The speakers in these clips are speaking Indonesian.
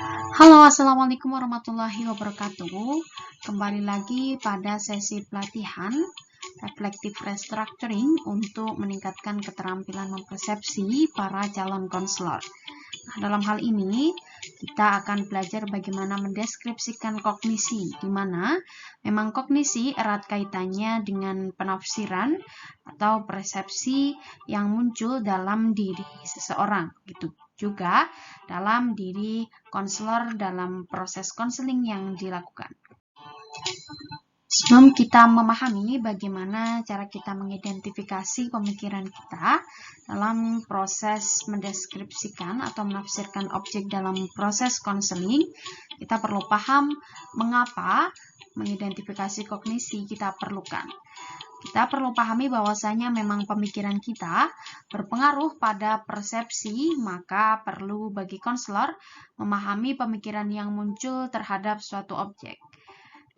Halo, Assalamualaikum warahmatullahi wabarakatuh. Kembali lagi pada sesi pelatihan Reflective Restructuring untuk meningkatkan keterampilan mempersepsi para calon konselor. Nah, dalam hal ini, kita akan belajar bagaimana mendeskripsikan kognisi, di mana memang kognisi erat kaitannya dengan penafsiran atau persepsi yang muncul dalam diri seseorang, gitu. Juga dalam diri konselor dalam proses konseling yang dilakukan. Sebelum kita memahami bagaimana cara kita mengidentifikasi pemikiran kita dalam proses mendeskripsikan atau menafsirkan objek dalam proses konseling, kita perlu paham mengapa mengidentifikasi kognisi kita perlukan. Kita perlu pahami bahwasanya memang pemikiran kita berpengaruh pada persepsi, maka perlu bagi konselor memahami pemikiran yang muncul terhadap suatu objek.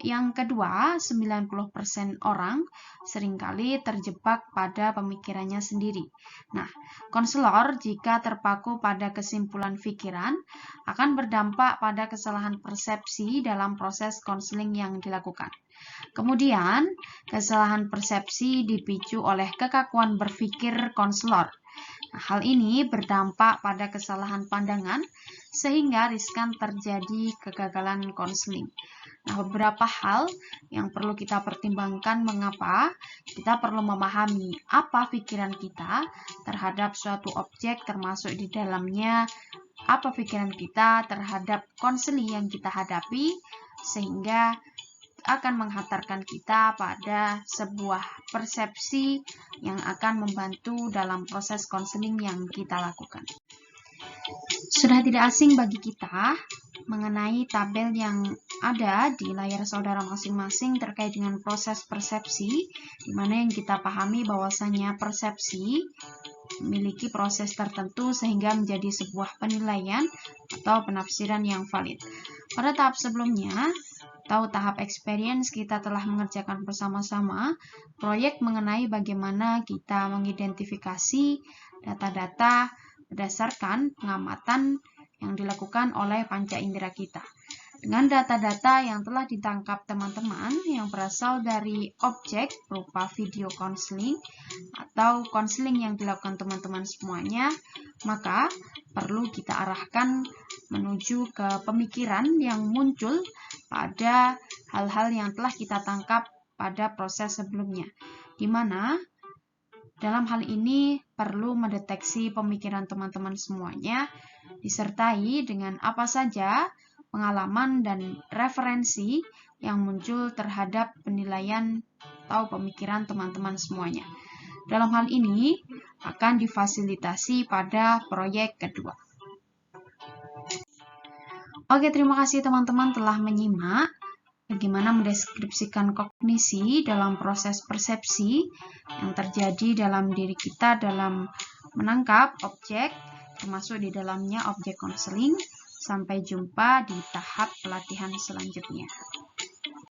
Yang kedua, 90% orang seringkali terjebak pada pemikirannya sendiri. Nah, konselor jika terpaku pada kesimpulan pikiran akan berdampak pada kesalahan persepsi dalam proses konseling yang dilakukan. Kemudian, kesalahan persepsi dipicu oleh kekakuan berpikir konselor. Nah, hal ini berdampak pada kesalahan pandangan sehingga riskan terjadi kegagalan konseling. Nah, beberapa hal yang perlu kita pertimbangkan mengapa kita perlu memahami apa pikiran kita terhadap suatu objek, termasuk di dalamnya apa pikiran kita terhadap konseling yang kita hadapi, sehingga akan menghantarkan kita pada sebuah persepsi yang akan membantu dalam proses konseling yang kita lakukan. Sudah tidak asing bagi kita mengenai tabel yang ada di layar saudara masing-masing terkait dengan proses persepsi, di mana yang kita pahami bahwasanya persepsi memiliki proses tertentu sehingga menjadi sebuah penilaian atau penafsiran yang valid. Pada tahap sebelumnya, atau tahap experience, kita telah mengerjakan bersama-sama proyek mengenai bagaimana kita mengidentifikasi data-data berdasarkan pengamatan yang dilakukan oleh panca indera kita. Dengan data-data yang telah ditangkap teman-teman yang berasal dari objek berupa video konseling atau konseling yang dilakukan teman-teman semuanya, maka perlu kita arahkan menuju ke pemikiran yang muncul pada hal-hal yang telah kita tangkap pada proses sebelumnya, di mana dalam hal ini perlu mendeteksi pemikiran teman-teman semuanya, disertai dengan apa saja pengalaman dan referensi yang muncul terhadap penilaian atau pemikiran teman-teman semuanya. Dalam hal ini akan difasilitasi pada proyek kedua. Oke, terima kasih teman-teman telah menyimak bagaimana mendeskripsikan kognisi dalam proses persepsi yang terjadi dalam diri kita dalam menangkap objek, termasuk di dalamnya objek konseling. Sampai jumpa di tahap pelatihan selanjutnya.